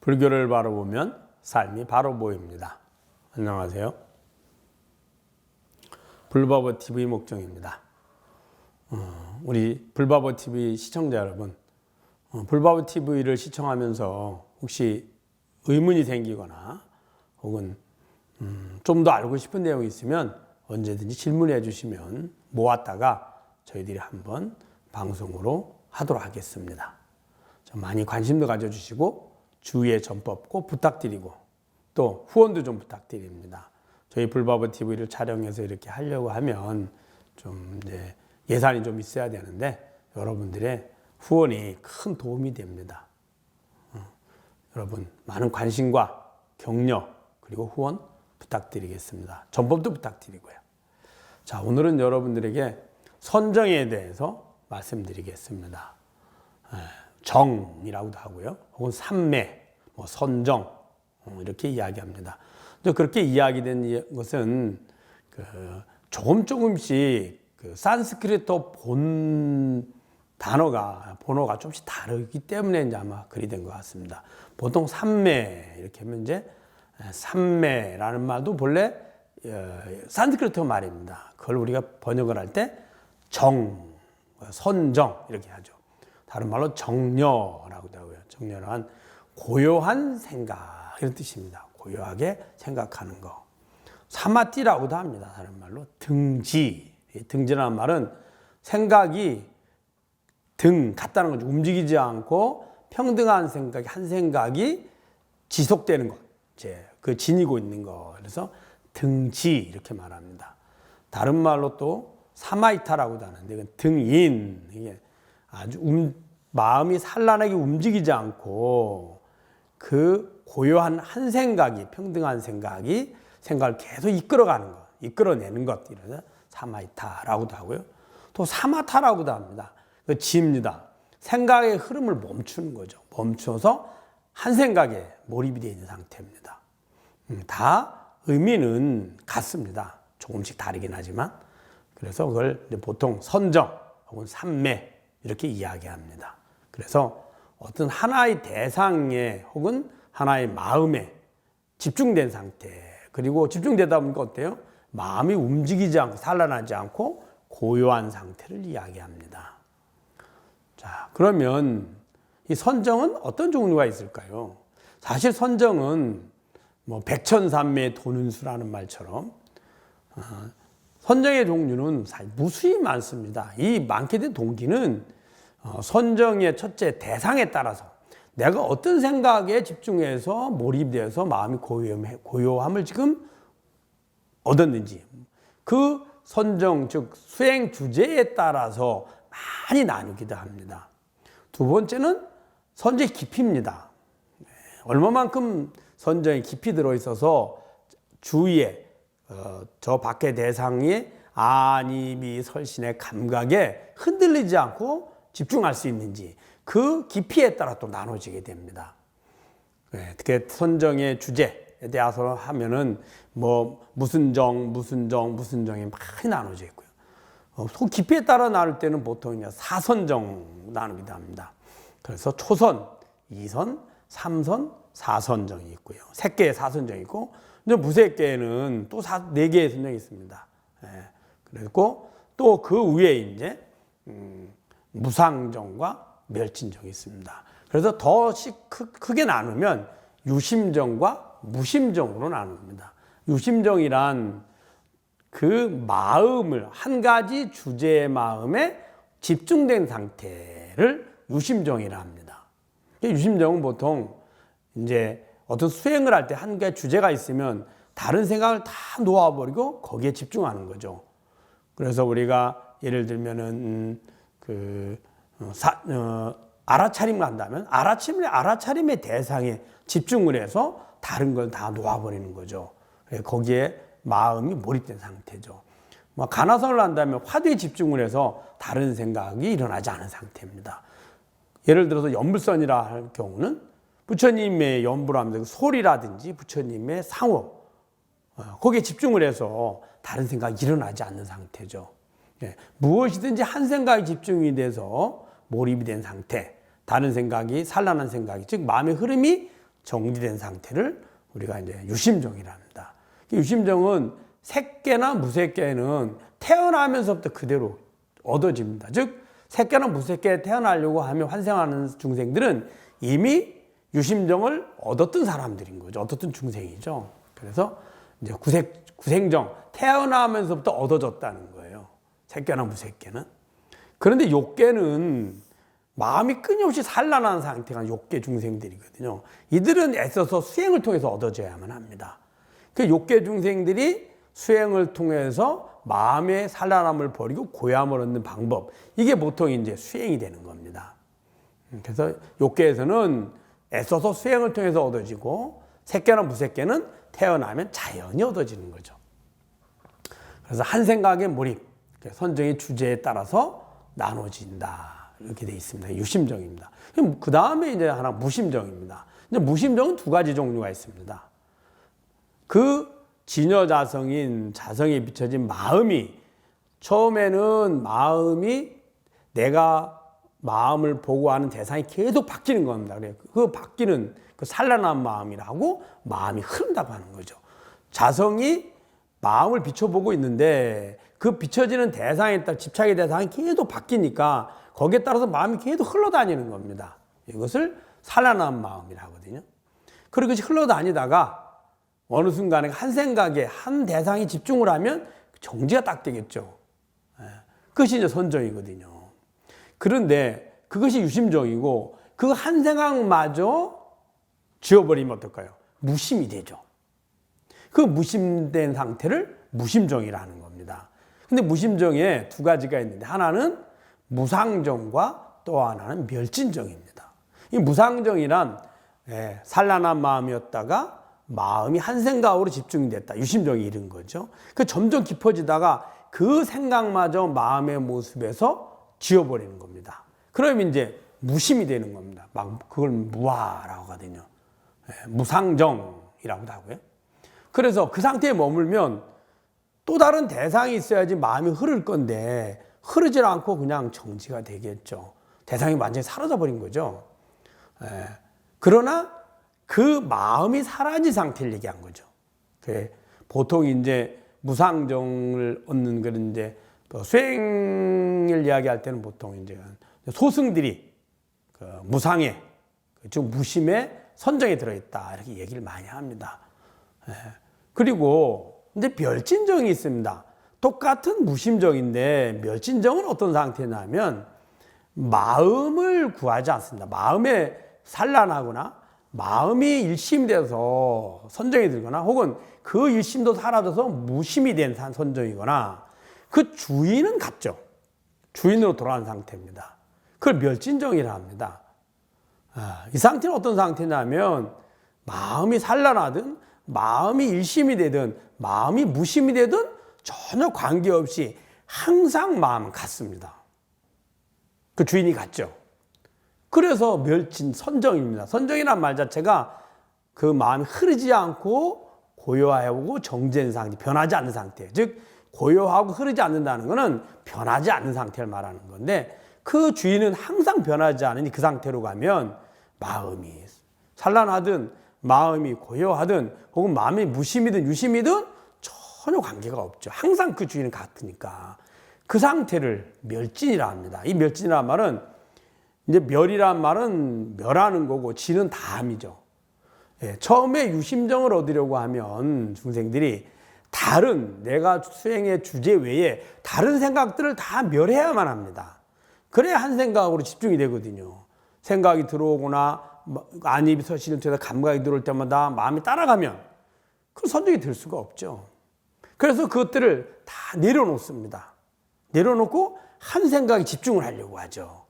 불교를 바로 보면 삶이 바로 보입니다. 안녕하세요. 불바보 TV 목정입니다. 우리 불바보 TV 시청자 여러분, 불바보 TV를 시청하면서 혹시 의문이 생기거나 혹은 좀 더 알고 싶은 내용이 있으면 언제든지 질문해 주시면 모았다가 저희들이 한번 방송으로 하도록 하겠습니다. 좀 많이 관심도 가져주시고 주위에 전법 꼭 부탁드리고 또 후원도 좀 부탁드립니다. 저희 불바보 TV를 촬영해서 이렇게 하려고 하면 좀 이제 예산이 좀 있어야 되는데 여러분들의 후원이 큰 도움이 됩니다. 여러분 많은 관심과 격려 그리고 후원 부탁드리겠습니다. 전법도 부탁드리고요. 자, 오늘은 여러분들에게 선정에 대해서 말씀드리겠습니다. 정이라고도 하고요. 혹은 삼매, 선정 이렇게 이야기합니다. 그렇게 이야기된 것은 조금씩 산스크리트 본 단어가 번호가 조금씩 다르기 때문에 이제 아마 그리 된 것 같습니다. 보통 삼매 이렇게 하면 이제 삼매라는 말도 본래 산스크리트 말입니다. 그걸 우리가 번역을 할 때 정, 선정 이렇게 하죠. 다른 말로 정려라고도 하고요. 정려란 고요한 생각 이런 뜻입니다. 고요하게 생각하는 거. 사마띠라고도 합니다. 다른 말로 등지. 등지라는 말은 생각이 같다는 거죠. 움직이지 않고 평등한 생각이 한 생각이 지속되는 것. 그 지니고 있는 거. 그래서 등지 이렇게 말합니다. 다른 말로 또 사마이타라고도 하는데 이건 등인. 이게 아주 마음이 산란하게 움직이지 않고 그 고요한 한 생각이 평등한 생각이 생각을 계속 이끌어가는 것, 이끌어내는 것 이래서 사마이타라고도 하고요. 또 사마타라고도 합니다. 그 지입니다. 생각의 흐름을 멈추는 거죠. 멈춰서 한 생각에 몰입이 되어 있는 상태입니다. 다 의미는 같습니다. 조금씩 다르긴 하지만 그래서 그걸 보통 선정 혹은 삼매 이렇게 이야기합니다. 그래서 어떤 하나의 대상에 혹은 하나의 마음에 집중된 상태 그리고 집중되다 보니까 어때요? 마음이 움직이지 않고 산란하지 않고 고요한 상태를 이야기합니다. 자, 그러면 이 선정은 어떤 종류가 있을까요? 사실 선정은 백천삼매 도는수라는 말처럼 선정의 종류는 사실 무수히 많습니다. 이 많게 된 동기는 선정의 첫째 대상에 따라서 내가 어떤 생각에 집중해서 몰입돼서 마음이 고요함을 지금 얻었는지 그 선정 즉 수행 주제에 따라서 많이 나누기도 합니다. 두 번째는 선정의 깊이입니다. 얼마만큼 선정의 깊이 들어있어서 주위에 저 밖의 대상이 안입이 설신의 감각에 흔들리지 않고 집중할 수 있는지 그 깊이에 따라 또 나눠지게 됩니다. 특히 선정의 주제에 대해서 하면은 무슨 정이 많이 나눠져 있고요. 그 깊이에 따라 나눌 때는 보통 사선정 나누기도 합니다. 그래서 초선, 2선, 3선, 4선정이 있고요. 3개의 사선정이 있고 무색계에는 또 4개의 선정이 있습니다. 그리고 또 그 위에 이제 무상정과 멸진정이 있습니다. 그래서 더 크게 나누면 유심정과 무심정으로 나눕니다. 유심정이란 그 마음을 한 가지 주제의 마음에 집중된 상태를 유심정이라 합니다. 유심정은 보통 이제 어떤 수행을 할 때 한 가지 주제가 있으면 다른 생각을 다 놓아버리고 거기에 집중하는 거죠. 그래서 우리가 예를 들면은 알아차림을 한다면 알아차림의 대상에 집중을 해서 다른 걸 다 놓아버리는 거죠. 거기에 마음이 몰입된 상태죠. 간화성을 한다면 화두에 집중을 해서 다른 생각이 일어나지 않은 상태입니다. 예를 들어서 연불선이라 할 경우는 부처님의 연부를 하면서 소리라든지 부처님의 상호 거기에 집중을 해서 다른 생각이 일어나지 않는 상태죠. 무엇이든지 한 생각에 집중이 돼서 몰입이 된 상태, 다른 생각이 산란한 생각이 즉 마음의 흐름이 정지된 상태를 우리가 이제 유심정이라 합니다. 유심정은 새끼나 무새끼는 태어나면서부터 그대로 얻어집니다. 즉 새끼나 무새끼에 태어나려고 하며 환생하는 중생들은 이미 유심정을 얻었던 사람들인 거죠. 얻었던 중생이죠. 그래서 이제 구생정, 태어나면서부터 얻어졌다는 거예요. 새끼나 무새끼는. 그런데 욕계는 마음이 끊임없이 산란하는 상태가 욕계 중생들이거든요. 이들은 애써서 수행을 통해서 얻어져야만 합니다. 그 욕계 중생들이 수행을 통해서 마음의 산란함을 버리고 고요함을 얻는 방법, 이게 보통 이제 수행이 되는 겁니다. 그래서 욕계에서는 애써서 수행을 통해서 얻어지고 새끼나 무새끼는 태어나면 자연히 얻어지는 거죠. 그래서 한 생각에 몰입, 선정의 주제에 따라서 나눠진다. 이렇게 되어 있습니다. 유심정입니다. 그 다음에 이제 하나 무심정입니다. 이제 무심정은 두 가지 종류가 있습니다. 그 진여자성인 자성에 비춰진 마음이 처음에는 마음이 내가 마음을 보고 하는 대상이 계속 바뀌는 겁니다. 그 바뀌는 그 산란한 마음이라고 마음이 흐른다고 하는 거죠. 자성이 마음을 비춰보고 있는데 그 비춰지는 대상에 따라 집착의 대상이 계속 바뀌니까 거기에 따라서 마음이 계속 흘러다니는 겁니다. 이것을 산란한 마음이라 하거든요. 그리고 그것이 흘러다니다가 어느 순간에 한 생각에 한 대상에 집중을 하면 정지가 딱 되겠죠. 그것이 이제 선정이거든요. 그런데 그것이 유심정이고 그 한 생각마저 지워버리면 어떨까요? 무심이 되죠. 그 무심된 상태를 무심정이라는 겁니다. 근데 무심정에 두 가지가 있는데 하나는 무상정과 또 하나는 멸진정입니다. 이 무상정이란 산란한 마음이었다가 마음이 한 생각으로 집중이 됐다. 유심정이 이른 거죠. 그 점점 깊어지다가 그 생각마저 마음의 모습에서 지워버리는 겁니다. 그러면 이제 무심이 되는 겁니다. 막 그걸 무아라고 하거든요. 무상정이라고도 하고요. 그래서 그 상태에 머물면 또 다른 대상이 있어야지 마음이 흐를 건데 흐르질 않고 그냥 정지가 되겠죠. 대상이 완전히 사라져버린 거죠. 그러나 그 마음이 사라진 상태를 얘기한 거죠. 보통 이제 무상정을 얻는 그런 이제 수행을 이야기할 때는 보통 이제 소승들이 그 무상에, 즉 무심에 선정에 들어있다 이렇게 얘기를 많이 합니다. 그리고 이제 멸진정이 있습니다. 똑같은 무심정인데 멸진정은 어떤 상태냐면 마음을 구하지 않습니다. 마음에 산란하거나 마음이 일심이 돼서 선정이 들거나 혹은 그 일심도 사라져서 무심이 된 선정이거나 그 주인은 같죠. 주인으로 돌아간 상태입니다. 그걸 멸진정이라 합니다. 이 상태는 어떤 상태냐면 마음이 산란하든 마음이 일심이 되든 마음이 무심이 되든 전혀 관계없이 항상 마음은 같습니다. 그 주인이 같죠. 그래서 멸진, 선정입니다. 선정이란 말 자체가 그 마음이 흐르지 않고 고요하고 정지된 상태, 변하지 않는 상태. 즉 고요하고 흐르지 않는다는 것은 변하지 않는 상태를 말하는 건데 그 주인은 항상 변하지 않으니 그 상태로 가면 마음이 산란하든 마음이 고요하든 혹은 마음이 무심이든 유심이든 전혀 관계가 없죠. 항상 그 주인은 같으니까 그 상태를 멸진이라 합니다. 이 멸진이라는 말은 이제 멸이란 말은 멸하는 거고 진은 다함이죠. 처음에 유심정을 얻으려고 하면 중생들이 다른 내가 수행의 주제 외에 다른 생각들을 다 멸해야만 합니다. 그래야 한 생각으로 집중이 되거든요. 생각이 들어오거나 안입이 서시는 데서 감각이 들어올 때마다 마음이 따라가면 그 선정이 될 수가 없죠. 그래서 그것들을 다 내려놓습니다. 내려놓고 한 생각에 집중을 하려고 하죠.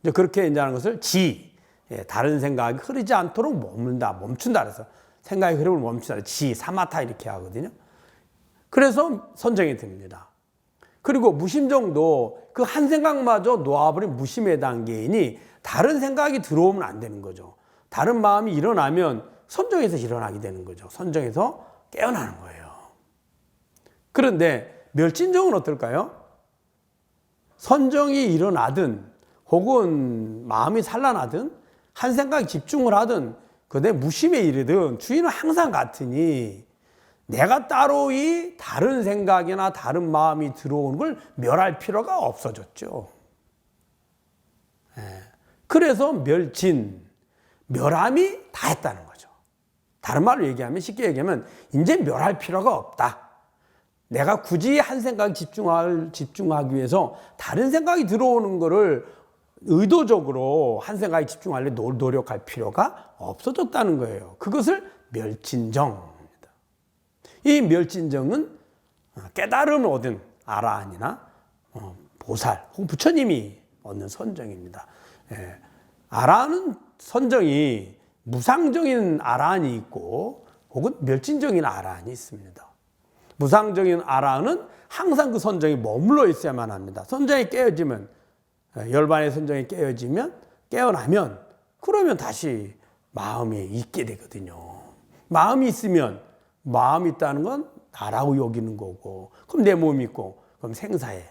이제 그렇게 이제 하는 것을 다른 생각이 흐르지 않도록 멈춘다 그래서 생각의 흐름을 멈춘다. 사마타 이렇게 하거든요. 그래서 선정이 됩니다. 그리고 무심정도 그 한 생각마저 놓아버린 무심의 단계이니 다른 생각이 들어오면 안 되는 거죠. 다른 마음이 일어나면 선정에서 일어나게 되는 거죠. 선정에서 깨어나는 거예요. 그런데 멸진정은 어떨까요? 선정이 일어나든 혹은 마음이 산란하든 한 생각에 집중을 하든 그런데 무심에 이르든 주인은 항상 같으니 내가 따로 이 다른 생각이나 다른 마음이 들어오는 걸 멸할 필요가 없어졌죠. 그래서 멸함이 다 했다는 거죠. 다른 말로 얘기하면, 쉽게 얘기하면 이제 멸할 필요가 없다. 내가 굳이 한 생각에 집중하기 위해서 다른 생각이 들어오는 거를 의도적으로 한 생각에 집중하려 노력할 필요가 없어졌다는 거예요. 그것을 멸진정입니다. 이 멸진정은 깨달음을 얻은 아라한이나 보살 혹은 부처님이 얻는 선정입니다. 아라한은 선정이 무상적인 아라한이 있고 혹은 멸진적인 아라한이 있습니다. 무상적인 아라한은 항상 그 선정이 머물러 있어야만 합니다. 선정이 깨어지면, 열반의 선정이 깨어나면 그러면 다시 마음이 있게 되거든요. 마음이 있으면, 마음이 있다는 건 나라고 여기는 거고, 그럼 내 몸이 있고, 그럼 생사에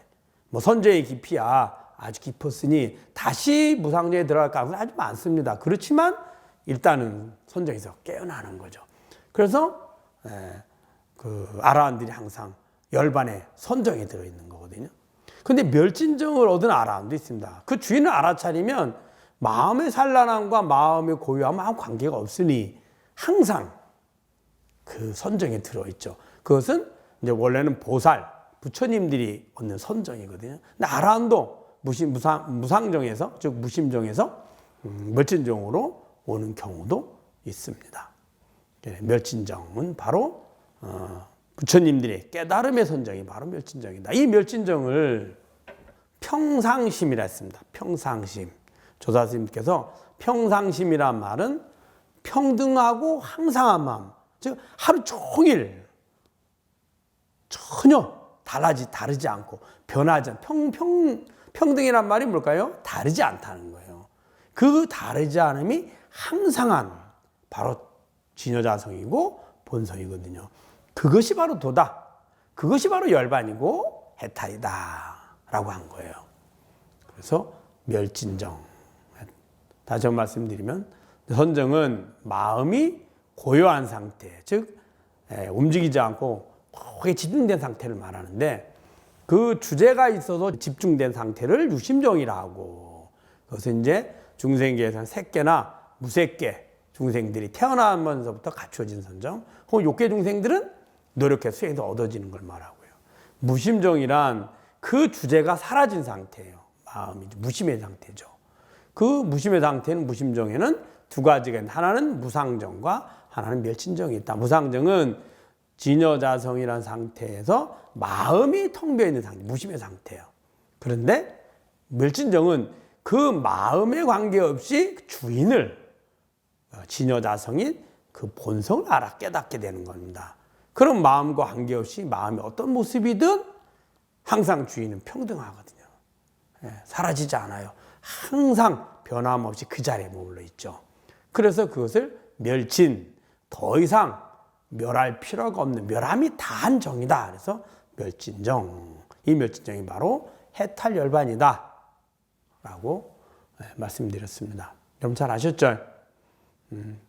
선정의 깊이야 아주 깊었으니 다시 무상정에 들어갈 가능성은 아주 많습니다. 그렇지만 일단은 선정에서 깨어나는 거죠. 그래서 그 아라한들이 항상 열반의 선정에 들어있는 거거든요. 그런데 멸진정을 얻은 아라한도 있습니다. 그 주인을 알아차리면 마음의 산란함과 마음의 고요함은 아무 관계가 없으니 항상 그 선정에 들어있죠. 그것은 이제 원래는 보살, 부처님들이 얻는 선정이거든요. 근데 아라한도 무상정에서, 즉 무심정에서 멸진정으로 오는 경우도 있습니다. 멸진정은 바로 부처님들의 깨달음의 선정이 바로 멸진정이다. 이 멸진정을 평상심이라 했습니다. 평상심. 조사스님께서 평상심이란 말은 평등하고 항상한 마음, 즉 하루 종일 전혀 다르지 않고 변하지 않고 평등이란 말이 뭘까요? 다르지 않다는 거예요. 그 다르지 않음이 항상한 바로 진여자성이고 본성이거든요. 그것이 바로 도다. 그것이 바로 열반이고 해탈이다 라고 한 거예요. 그래서 멸진정. 다시 한번 말씀드리면 선정은 마음이 고요한 상태, 즉 움직이지 않고 거기에 집중된 상태를 말하는데 그 주제가 있어서 집중된 상태를 유심정이라 하고, 그것은 이제 중생계에서는 색계나 무색계 중생들이 태어나면서부터 갖추어진 선정, 혹은 욕계 중생들은 노력해서 수행해서 얻어지는 걸 말하고요. 무심정이란 그 주제가 사라진 상태예요. 마음이 무심의 상태죠. 그 무심의 상태는, 무심정에는 두 가지가 있는데 하나는 무상정과 하나는 멸진정이 있다. 무상정은 진여자성이라는 상태에서 마음이 텅 비어 있는 상태, 무심의 상태예요. 그런데 멸진정은 그 마음에 관계없이 주인을, 진여자성인 그 본성을 알아 깨닫게 되는 겁니다. 그런 마음과 관계없이 마음이 어떤 모습이든 항상 주인은 평등하거든요. 사라지지 않아요. 항상 변함없이 그 자리에 머물러 있죠. 그래서 그것을 멸진, 더 이상 멸할 필요가 없는, 멸함이 다한 정이다. 그래서 멸진정, 이 멸진정이 바로 해탈열반이다 라고 말씀드렸습니다. 여러분 잘 아셨죠?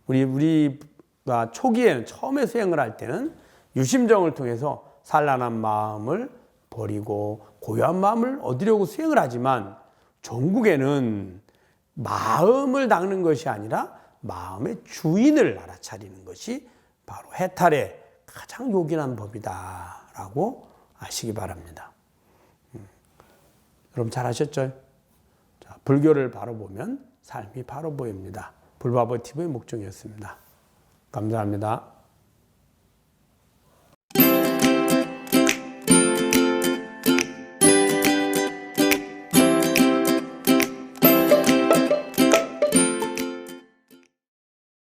우리가 초기에는, 처음에 수행을 할 때는 유심정을 통해서 산란한 마음을 버리고 고요한 마음을 얻으려고 수행을 하지만, 종국에는 마음을 닦는 것이 아니라 마음의 주인을 알아차리는 것이 바로 해탈의 가장 요긴한 법이다라고 아시기 바랍니다. 여러분 잘 아셨죠? 자, 불교를 바로 보면 삶이 바로 보입니다. 불바보 TV의 목종이었습니다. 감사합니다.